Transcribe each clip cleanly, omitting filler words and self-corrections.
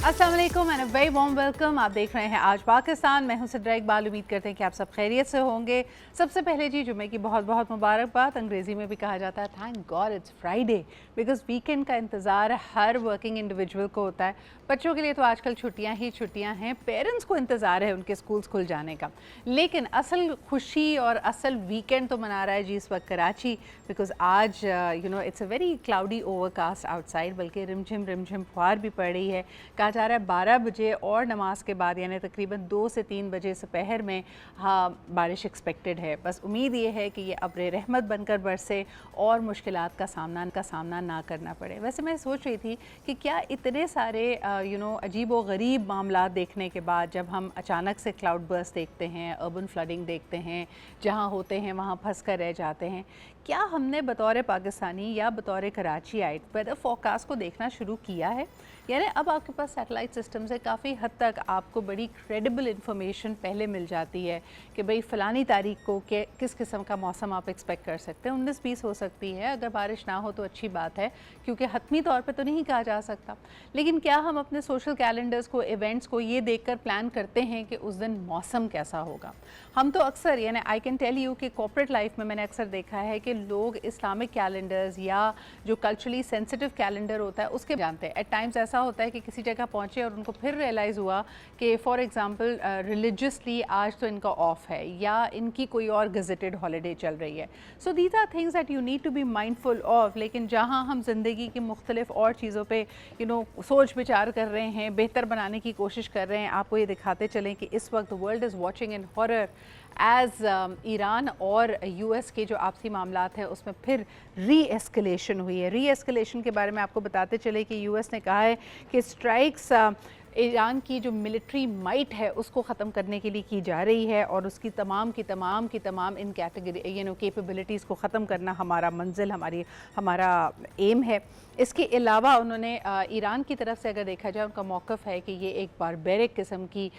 अस्सलाम वालेकुम and very warm welcome. आप देख रहे हैं आज पाकिस्तान। मैं हूं सिद्रा इकबाल। उम्मीद करते हैं कि आप सब खैरियत से होंगे। सबसे पहले जी जुमे की बहुत बहुत मुबारकबाद। अंग्रेज़ी में भी कहा जाता है thank God it's Friday, because weekend का इंतज़ार हर वर्किंग इंडिविजुअल को होता है। बच्चों के लिए तो आजकल छुट्टियाँ ही छुट्टियाँ हैं, पेरेंट्स को इंतज़ार है उनके स्कूल्स खुल जाने का। लेकिन असल खुशी और असल वीकेंड तो मना रहा है जी इस वक्त कराची, बिकॉज आज it's a very cloudy overcast outside, बल्कि रिमझिम फुहार भी पड़ रही है। कहा जा रहा है 12 बजे और नमाज के बाद यानी तकरीबन 2 से 3 बजे दोपहर में बारिश एक्सपेक्टेड है। बस उम्मीद ये है कि ये अब्र रहमत बनकर बरसे और मुश्किलात का सामना ना करना पड़े। वैसे मैं सोच रही थी कि क्या इतने सारे अजीब व गरीब मामला देखने के बाद जब हम अचानक से क्लाउड बर्स्ट देखते हैं, अर्बन फ्लडिंग देखते हैं, जहाँ होते हैं वहाँ फंस कर रह जाते हैं, क्या हमने बतौर पाकिस्तानी या बतौर कराचीआइट वेदर फोरकास्ट को देखना शुरू किया है? यानी अब आपके पास सैटेलाइट सिस्टम से काफ़ी हद तक आपको बड़ी क्रेडिबल इन्फॉर्मेशन पहले मिल जाती है कि भाई फ़लानी तारीख को किस किस्म का मौसम आप एक्सपेक्ट कर सकते हैं। 19-20 हो सकती है, अगर बारिश ना हो तो अच्छी बात है, क्योंकि हतमी तौर पे तो नहीं कहा जा सकता। लेकिन क्या हम अपने सोशल कैलेंडर्स को, इवेंट्स को ये देखकर प्लान करते हैं कि उस दिन मौसम कैसा होगा? हम तो अक्सर यानी आई कैन टेल यू कि कॉर्पोरेट लाइफ में मैंने अक्सर देखा है कि लोग इस्लामिक कैलेंडर्स या जो कल्चरली सेंसिटिव कैलेंडर होता है उसके जानते हैं। एट टाइम्स ऐसा होता है कि किसी जगह पहुँचे और उनको फिर रियलाइज़ हुआ कि फॉर एग्ज़ाम्पल रिलीजियसली आज तो इनका ऑफ है या इनकी कोई और गजेटेड हॉलीडे चल रही है। So these are things that you need to be mindful of. लेकिन जहाँ हम ज़िंदगी की मुख्तलिफ और चीज़ों पे सोच विचार कर रहे हैं, बेहतर बनाने की कोशिश कर रहे हैं, आपको ये दिखाते चलें कि इस वक्त world is watching in horror as Iran और यूएस के जो आपसी मामलात हैं उसमें फिर री एस्केलेशन हुई है। री एस्केलेशन के बारे में आपको बताते चले कि यूएस ने कहा है कि स्ट्राइक्स ईरान की जो मिलिट्री माइट है उसको ख़त्म करने के लिए की जा रही है और उसकी तमाम इन कैटेगरी कैपेबिलिटीज़ को ख़त्म करना हमारा मंजिल, हमारा एम है। इसके अलावा उन्होंने ईरान की तरफ से अगर देखा जाए उनका मौक़िफ़ है कि ये एक बारबेरिक किस्म की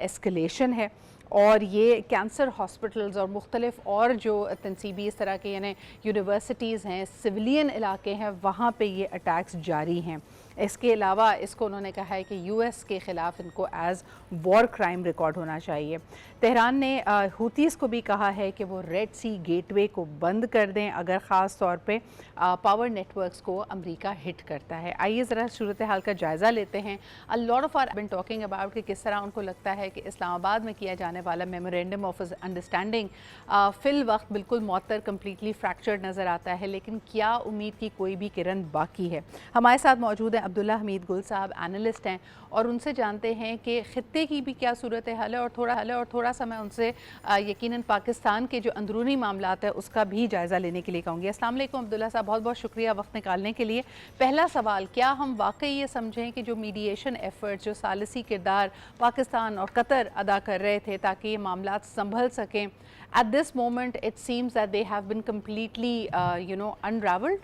एस्केलेशन है और ये कैंसर हॉस्पिटल्स और मुख्तलिफ और जो तनसीबी इस तरह के यानी यूनिवर्सिटीज़ हैं, सिविलियन इलाके हैं, वहाँ पे ये अटैक्स जारी हैं। इसके अलावा इसको उन्होंने कहा है कि यूएस के ख़िलाफ़ इनको एज़ वॉर क्राइम रिकॉर्ड होना चाहिए। तेहरान ने हूतीज़ को भी कहा है कि वो रेड सी गेटवे को बंद कर दें अगर ख़ास तौर पे पावर नेटवर्क्स को अमेरिका हिट करता है। आइए ज़रा सूरत हाल का जायज़ा लेते हैं। A lot of are been talking about कि किस तरह उनको लगता है कि इस्लामाबाद में किया जाने वाला मेमोरेंडम ऑफ अंडरस्टैंडिंग फ़िल वक्त बिल्कुल मौतर, कम्प्लीटली फ्रैक्चर्ड नज़र आता है, लेकिन क्या उम्मीद की कोई भी किरण बाकी है? हमारे साथ मौजूद हैं अब्दुल्ला हमीद गुल साहब, एनालिस्ट हैं, और उनसे जानते हैं कि ख़ित्ते की भी क्या सूरत हाल है और थोड़ा सा मैं उनसे यकीनन पाकिस्तान के जो अंदरूनी मामलात है उसका भी जायज़ा लेने के लिए कहूँगी। अस्सलाम वालेकुम अब्दुल्ला साहब, बहुत बहुत शुक्रिया वक्त निकालने के लिए। पहला सवाल, क्या हम वाकई ये समझें कि जो मीडिएशन एफ़र्ट, जो सालिसी किरदार पाकिस्तान और कतर अदा कर रहे थे ताकि ये मामलात संभल सकें, at this moment it seems that they have been completely unravelled?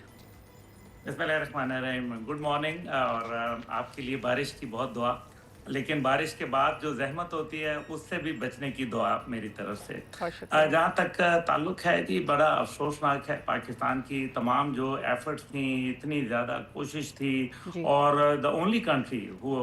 बिस्मिल्लाहिर्रहमानिर्रहीम, गुड मॉर्निंग। और आपके लिए बारिश की बहुत दुआ, लेकिन बारिश के बाद जो ज़हमत होती है उससे भी बचने की दुआ मेरी तरफ से। जहाँ तक ताल्लुक़ है जी, बड़ा अफसोसनाक है। पाकिस्तान की तमाम जो एफ़र्ट्स थी, इतनी ज़्यादा कोशिश थी, और the only country who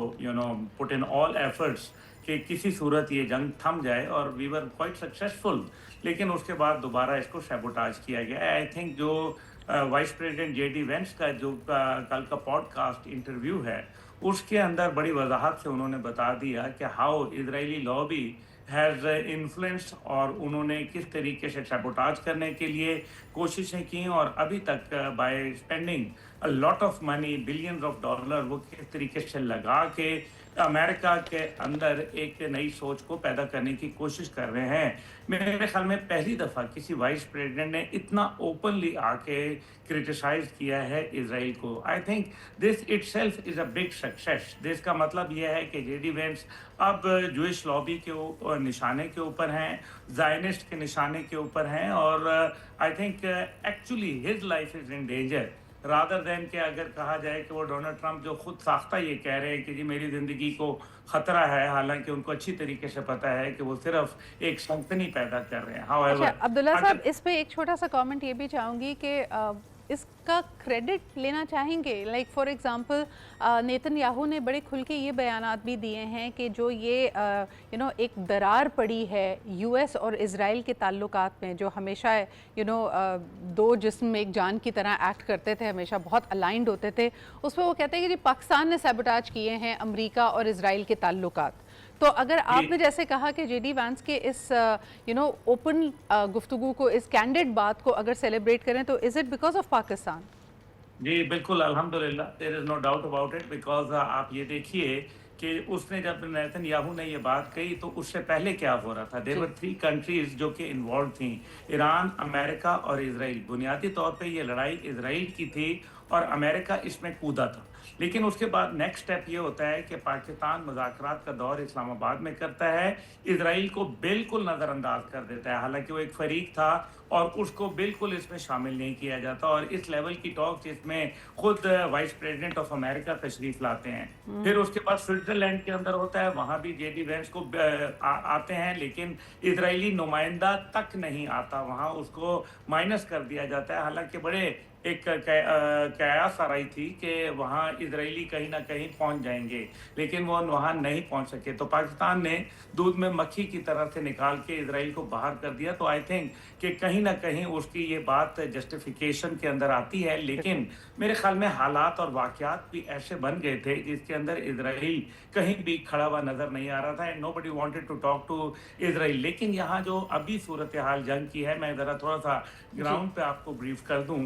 put in all efforts कि किसी सूरत ये जंग थम जाए, और वी वर क्वाइट सक्सेसफुल। लेकिन उसके बाद दोबारा इसको सैबोटाज किया गया। आई थिंक जो वाइस प्रेसिडेंट जेडी वेंस का जो कल का पॉडकास्ट इंटरव्यू है, उसके अंदर बड़ी वजाहत से उन्होंने बता दिया कि how Israeli lobby has influenced, और उन्होंने किस तरीके से सैबोटाज करने के लिए कोशिशें की, और अभी तक by spending a lot of money, billions of dollar, वो किस तरीके से लगा के अमेरिका के अंदर एक नई सोच को पैदा करने की कोशिश कर रहे हैं। मेरे ख्याल में पहली दफ़ा किसी वाइस प्रेसिडेंट ने इतना ओपनली आके क्रिटिसाइज किया है इजराइल को। I think this itself is a big success. This का मतलब यह है कि जेडी वेंस अब जूइश लॉबी के निशाने के ऊपर हैं, ज़ायनिस्ट के निशाने के ऊपर हैं, और I think actually his life is in danger, rather than कि अगर कहा जाए कि वो डोनाल्ड ट्रंप जो खुद साख्ता ये कह रहे हैं कि जी मेरी ज़िंदगी को ख़तरा है, हालांकि उनको अच्छी तरीके से पता है कि वो सिर्फ एक सनसनी पैदा कर रहे हैं। अच्छा हाउएवर अब्दुल्ला साहब, अगर इस पे एक छोटा सा कमेंट ये भी चाहूँगी कि इसका क्रेडिट लेना चाहेंगे? लाइक फॉर एग्जांपल नेतन्याहू ने बड़े खुल के ये बयानात भी दिए हैं कि जो ये एक दरार पड़ी है यूएस और इज़राइल के ताल्लुकात में, जो हमेशा दो जिस्म एक जान की तरह एक्ट करते थे, हमेशा बहुत अलाइंड होते थे, उस पर वो कहते हैं कि जी पाकिस्तान ने सैबोटाज किए हैं अमेरिका और इज़राइल के ताल्लुकात। तो अगर आपने जैसे कहा कि जेडी वैंस के इस ओपन गुफ्तगू को, इस कैंडिड बात को अगर सेलिब्रेट करें, तो is it because of Pakistan? जी, बिल्कुल, अल्हम्दुलिल्लाह, there is no doubt about it, because आप ये देखिए कि उसने जब नेतन्याहू ने ये बात कही तो उससे पहले क्या हो रहा था। देयर वर 3 कंट्रीज़ जो कि इन्वॉल्व थी, ईरान, अमेरिका और इज़राइल। बुनियादी तौर पे ये लड़ाई इज़राइल की थी और अमेरिका इसमें कूदा था। लेकिन उसके बाद नेक्स्ट स्टेप ये होता है कि पाकिस्तान मुज़ाकरात का दौर इस्लामाबाद में करता है, इज़राइल को बिल्कुल नज़रअंदाज कर देता है। हालाँकि वो एक फ़रीक था और उसको बिल्कुल इसमें शामिल नहीं किया जाता, और इस लेवल की टॉक्स इसमें खुद वाइस प्रेसिडेंट ऑफ अमेरिका तशरीफ लाते हैं। फिर उसके बाद स्विट्ज़रलैंड के अंदर होता है, वहाँ भी जेडी वैंस को आते हैं, लेकिन इज़राइली नुमाइंदा तक नहीं आता, वहाँ उसको माइनस कर दिया जाता है। हालाँकि बड़े एक कयास आ रही थी कि वहाँ इजरायली कहीं ना कहीं पहुंच जाएंगे, लेकिन वो वहाँ नहीं पहुंच सके। तो पाकिस्तान ने दूध में मक्खी की तरह से निकाल के इजराइल को बाहर कर दिया। तो आई थिंक कि कहीं ना कहीं उसकी ये बात जस्टिफिकेशन के अंदर आती है, लेकिन मेरे ख्याल में हालात और वाक़यात भी ऐसे बन गए थे जिसके अंदर इजराइल कहीं भी खड़ा हुआ नज़र नहीं आ रहा था, and nobody wanted to talk to Israel. लेकिन यहाँ जो अभी सूरत हाल जंग की है, मैं ज़रा थोड़ा सा ग्राउंड पे आपको ब्रीफ कर दूँ।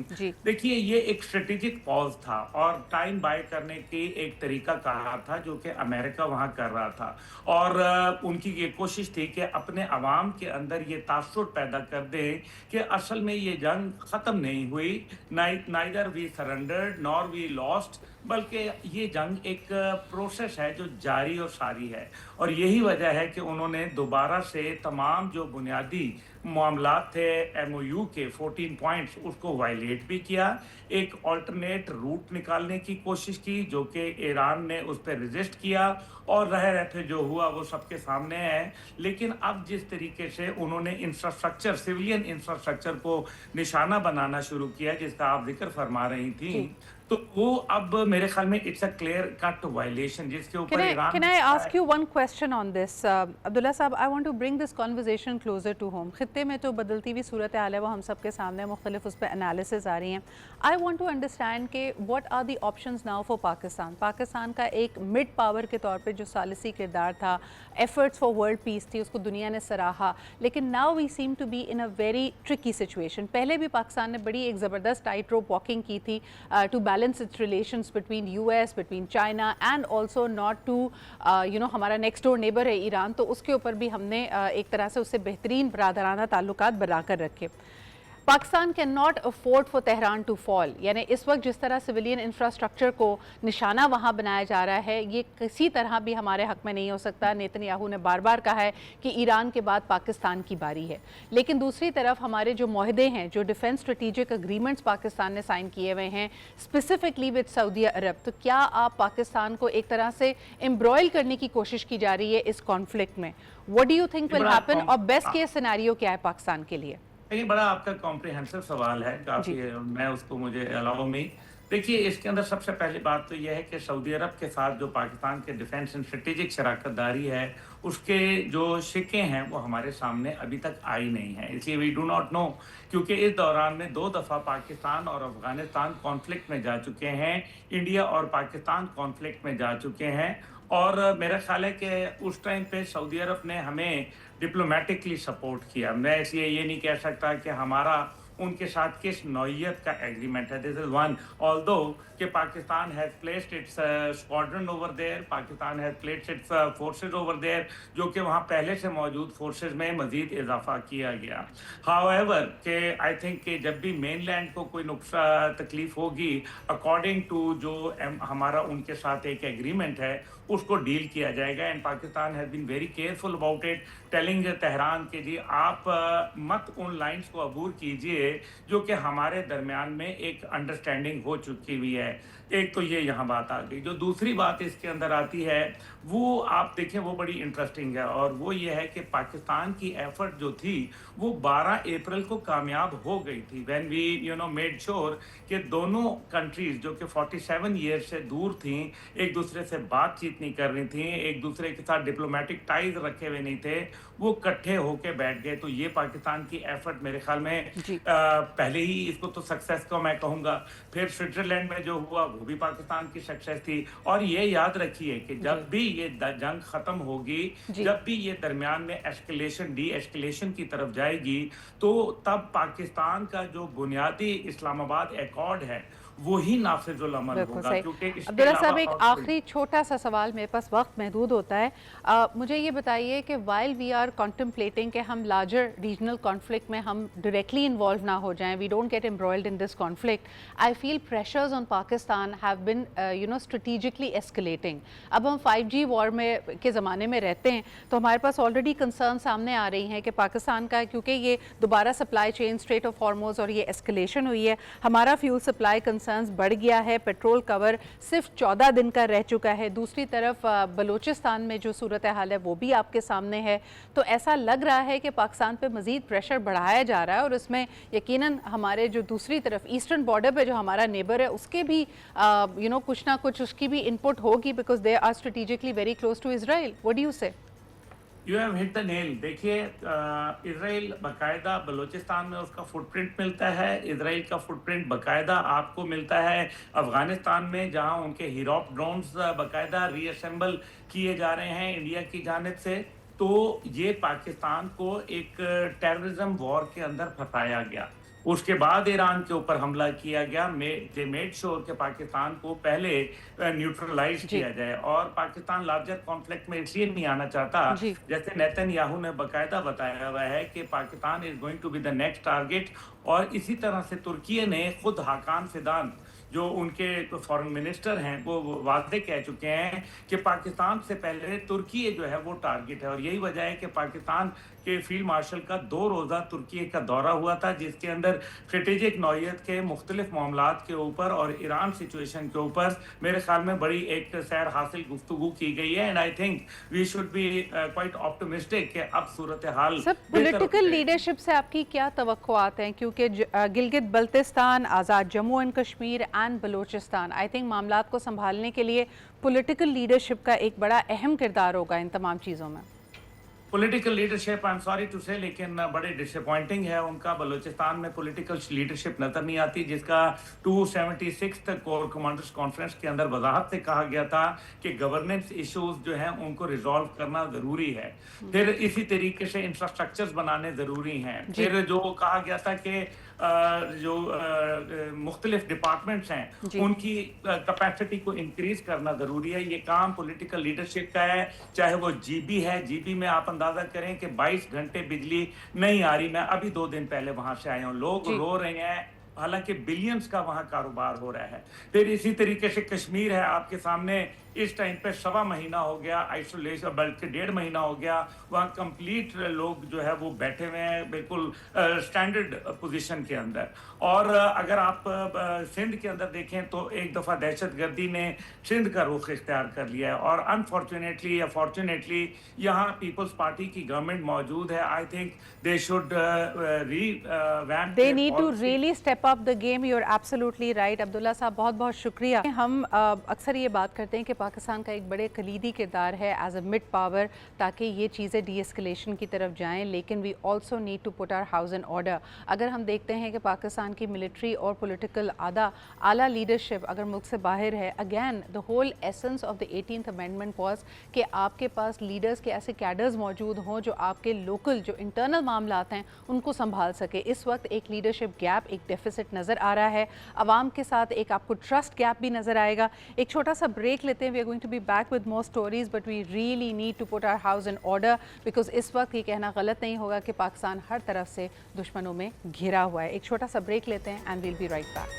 देखिए, ये एक स्ट्रेटेजिक पॉज था और टाइम बाय करने की एक तरीका कहा था जो कि अमेरिका वहां कर रहा था, और उनकी ये कोशिश थी कि अपने अवाम के अंदर ये तासुर पैदा कर दें कि असल में ये जंग खत्म नहीं हुई, neither we surrendered nor we lost, बल्कि ये जंग एक प्रोसेस है जो जारी और सारी है। और यही वजह है कि उन्होंने दोबारा से तमाम जो बुनियादी मामलात थे एमओयू के 14 पॉइंट्स, उसको वायलेट भी किया, एक ऑल्टरनेट रूट निकालने की कोशिश की जो कि ईरान ने उस पर रिजिस्ट किया, और रह रहते जो हुआ वो सबके सामने है। लेकिन अब जिस तरीके से उन्होंने इंफ्रास्ट्रक्चर, सिविलियन इंफ्रास्ट्रक्चर को निशाना बनाना शुरू किया, जिसका आप जिक्र फरमा रही थी, तो वो अब मेरे ख्याल में it's a clear cut violation जिसके ऊपर Iran. Can I ask you one question on this? Abdullah साहब, I want to bring this conversation closer to home. खित्ते में तो बदलती हुई सूरत हाल है, वो हम सब के सामने मुख्तलिफ उस पर एनालिसिस आ रही हैं। I want to understand कि what are the options now for Pakistan? Pakistan का एक मिड पावर के तौर पे जो सालिसी किरदार था, efforts for world peace थी, उसको दुनिया ने सराहा, लेकिन now we seem to be in a very tricky situation. पहले भी पाकिस्तान ने बड़ी एक ज़बरदस्त टाइट रोप वॉकिंग की थी to balance its relations between US, between China and also not to हमारा नेक्स्ट डोर नेबर है ईरान, तो उसके ऊपर भी हमने एक तरह से उससे बेहतरीन बरादराना ताल्लुकात बना कर रखे। Pakistan can not afford for Tehran to fall, यानी इस वक्त जिस तरह सिविलियन इंफ्रास्ट्रक्चर को निशाना वहाँ बनाया जा रहा है, ये किसी तरह भी हमारे हक में नहीं हो सकता। नेतन्याहू ने बार बार कहा है कि ईरान के बाद पाकिस्तान की बारी है, लेकिन दूसरी तरफ हमारे जो मुआहदे हैं, जो डिफेंस स्ट्रेटेजिक अग्रीमेंट्स पाकिस्तान ने साइन किए हुए हैं स्पेसिफिकली विद सऊदी अरब, तो क्या आप पाकिस्तान को एक तरह से एम्ब्रॉयल करने की कोशिश की जा रही है इस कॉन्फ्लिक्ट में? What do you think will happen, और बेस्ट केस सिनेरियो क्या है पाकिस्तान के लिए? ये बड़ा आपका कॉम्प्रिहेंसिव सवाल है काफी, मैं उसको मुझे अलाउ में। देखिए, इसके अंदर सबसे पहली बात तो यह है कि सऊदी अरब के साथ जो पाकिस्तान के डिफेंस एंड स्ट्रेटेजिक शराकतदारी है, उसके जो शिकें हैं वो हमारे सामने अभी तक आई नहीं है, इसलिए वी डू नॉट नो। क्योंकि इस दौरान में 2 दफ़ा पाकिस्तान और अफगानिस्तान कॉन्फ्लिक्ट में जा चुके हैं, इंडिया और पाकिस्तान कॉन्फ्लिक्ट में जा चुके हैं, और मेरा ख्याल है कि उस टाइम पे सऊदी अरब ने हमें डिप्लोमेटिकली सपोर्ट किया। मैं इसलिए ये नहीं कह सकता कि हमारा उनके साथ किस नौइयत का एग्रीमेंट है। दिस इज वन, ऑल्दो कि Pakistan has placed its squadron over there, Pakistan has placed its forces over there, जो कि वहाँ पहले से मौजूद फोर्सेज में मजीद इजाफा किया गया। हाउएवर कि आई थिंक कि जब भी मेनलैंड को कोई नुकसान तकलीफ होगी, अकॉर्डिंग टू जो हमारा उनके साथ एक एग्रीमेंट है, उसको डील किया जाएगा and Pakistan has been very careful about it, telling Tehran के जी आप मत उन लाइंस को अबूर कीजिए जो कि हमारे दरमियान में एक अंडरस्टैंडिंग हो चुकी हुई है। एक तो ये यहाँ बात आ गई। जो दूसरी बात इसके अंदर आती है वो आप देखें वो बड़ी इंटरेस्टिंग है और वो ये है कि पाकिस्तान की एफर्ट जो थी वो 12 अप्रैल को कामयाब हो गई थी व्हेन वी मेड श्योर कि दोनों कंट्रीज जो कि 47 ईयर से दूर थी, एक दूसरे से बातचीत नहीं कर रही थी, एक दूसरे के साथ डिप्लोमेटिक टाइज रखे हुए नहीं थे, वो इकट्ठे होके बैठ गए। तो ये पाकिस्तान की एफर्ट मेरे ख्याल में पहले ही इसको तो सक्सेस को मैं कहूँगा। फिर स्विट्जरलैंड में जो हुआ वो भी पाकिस्तान की सक्सेस थी। और ये याद रखिए कि जब भी ये जंग खत्म होगी, जब भी ये दरमियान में एस्केलेशन डी एस्केलेशन की तरफ जाएगी, तो तब पाकिस्तान का जो बुनियादी इस्लामाबाद एकॉर्ड है वही नाफिजुल अमल होगा। क्योंकि अब्दुल्ला साहब एक आखिरी छोटा सा सवाल, मेरे पास वक्त महदूद होता है, मुझे ये बताइए कि वाइल वी आर कॉन्टम्पलेटिंग कि हम लार्जर रीजनल कॉन्फ्लिक्ट में हम डायरेक्टली इन्वॉल्व ना हो जाएं, we don't get embroiled in this conflict, I feel pressures on Pakistan have been strategically escalating. अब हम 5G वॉर में के ज़माने में रहते हैं तो हमारे पास ऑलरेडी कंसर्न सामने आ रही हैं कि पाकिस्तान का, क्योंकि ये दोबारा supply chain straight of Hormuz और ये एस्केलेशन हुई है, हमारा फ्यूल सप्लाई बढ़ गया है, पेट्रोल कवर सिर्फ 14 दिन का रह चुका है, दूसरी तरफ बलूचिस्तान में जो सूरत हाल है वो भी आपके सामने है। तो ऐसा लग रहा है कि पाकिस्तान पे मज़ीद प्रेशर बढ़ाया जा रहा है और इसमें यकीनन हमारे जो दूसरी तरफ ईस्टर्न बॉर्डर पे जो हमारा नेबर है उसके भी कुछ ना कुछ उसकी भी इनपुट होगी, because they are strategically very close to Israel. What do you say? You have hit the nail. देखिए इजराइल बाकायदा बलूचिस्तान में उसका फुटप्रिंट मिलता है, इजराइल का फुटप्रिंट बाकायदा आपको मिलता है अफगानिस्तान में, जहां उनके हीरोप ड्रोन्स बाकायदा रीअसेंबल किए जा रहे हैं इंडिया की जानिब से। तो ये पाकिस्तान को एक टेररिज्म वॉर के अंदर फंसाया गया। उसके बाद ईरान के ऊपर हमला किया गया, दे मेड श्योर कि पाकिस्तान को पहले न्यूट्रलाइज किया जाए। और पाकिस्तान लार्जर कॉन्फ्लिक्ट में इसलिए नहीं आना चाहता, जैसे नेतन्याहू ने बकायदा बताया हुआ है कि Pakistan is going to be the next target. और इसी तरह से तुर्की ने खुद हाकान फिदान जो उनके फॉरेन मिनिस्टर हैं वो वादे कह चुके हैं कि पाकिस्तान से पहले तुर्की जो है वो टारगेट है। और यही वजह है कि पाकिस्तान के फील्ड मार्शल का 2 रोज़ा तुर्की का दौरा हुआ था, जिसके अंदर स्ट्रेटेजिक नौयत के मुख्तलिफ मामलात के ऊपर और ईरान सिचुएशन के ऊपर मेरे ख्याल में बड़ी एक सैर हासिल गुफ्तगू की गई है। And I think we should be quite optimistic कि अब सूरत हाल। पॉलिटिकल लीडरशिप से आपकी क्या तवक्कुआत हैं, क्योंकि Gilgit Baltistan, Azad Jammu and Kashmir and Balochistan, I think मामलात को संभालने के लिए पॉलिटिकल लीडरशिप का एक बड़ा अहम किरदार होगा इन तमाम चीज़ों में। Political leadership I am sorry to say, लेकिन बड़े डिसअपॉइंटिंग है उनका। बलूचिस्तान में पॉलिटिकल लीडरशिप नजर नहीं आती, जिसका 276 कोर कमांडर्स कॉन्फ्रेंस के अंदर वजाहत से कहा गया था कि गवर्नेंस इश्यूज जो हैं उनको रिजॉल्व करना जरूरी है। फिर इसी तरीके से इंफ्रास्ट्रक्चर्स बनाने जरूरी हैं। फिर जो कहा गया था कि जो मुख्तलिफ डिपार्टमेंट्स हैं उनकी कैपेसिटी को इंक्रीज करना जरूरी है। ये काम पॉलिटिकल लीडरशिप का है, चाहे वो जीबी है। जीबी में आप अंदाजा करें कि 22 घंटे बिजली नहीं आ रही। मैं अभी 2 दिन पहले वहां से आया हूँ, लोग रो रहे हैं, हालांकि बिलियंस का वहां कारोबार हो रहा है। फिर इसी तरीके से कश्मीर है आपके सामने, इस टाइम पे 1.25 महीना हो गया आइसोलेशन, बल्कि 1.5 महीना हो गया, वहाँ कंप्लीट लोग जो है वो बैठे हुए हैं बिल्कुल स्टैंडर्ड पोजीशन के अंदर। और अगर आप सिंध के अंदर देखें तो एक दफ़ा दहशतगर्दी ने सिंध का रुख इख्तियार कर लिया है। और अनफॉर्चुनेटली या फॉर्चुनेटली यहाँ पीपल्स पार्टी की गवर्नमेंट मौजूद है। I think they should they need to really step up the game. You are absolutely right. Abdullah साहब बहुत बहुत शुक्रिया। हम अक्सर ये बात करते हैं कि पाकिस्तान का एक बड़े कलीदी किरदार है एज अ मिड पावर, ताकि ये चीज़ें डी एस्केलेशन की तरफ जाएं, लेकिन we also need to put our house in order. अगर हम देखते हैं कि पाकिस्तान की मिलिट्री और पॉलिटिकल आला लीडरशिप अगर मुल्क से बाहर है, again the whole essence of the 18th amendment was कि आपके पास लीडर्स के ऐसे कैडर्स मौजूद हों जो आपके लोकल जो इंटरनल मामलात हैं उनको संभाल सके। इस वक्त एक लीडरशिप गैप, एक डेफिसिट नज़र आ रहा है। आवाम के साथ एक आपको ट्रस्ट गैप भी नज़र आएगा। एक छोटा सा ब्रेक लेते हैं। We are going to be back with more stories, but we really need to put our house in order because इस वक्त ये कहना गलत नहीं होगा कि पाकिस्तान हर तरफ से दुश्मनों में घिरा हुआ है। एक छोटा सा ब्रेक लेते हैं and we'll be right back.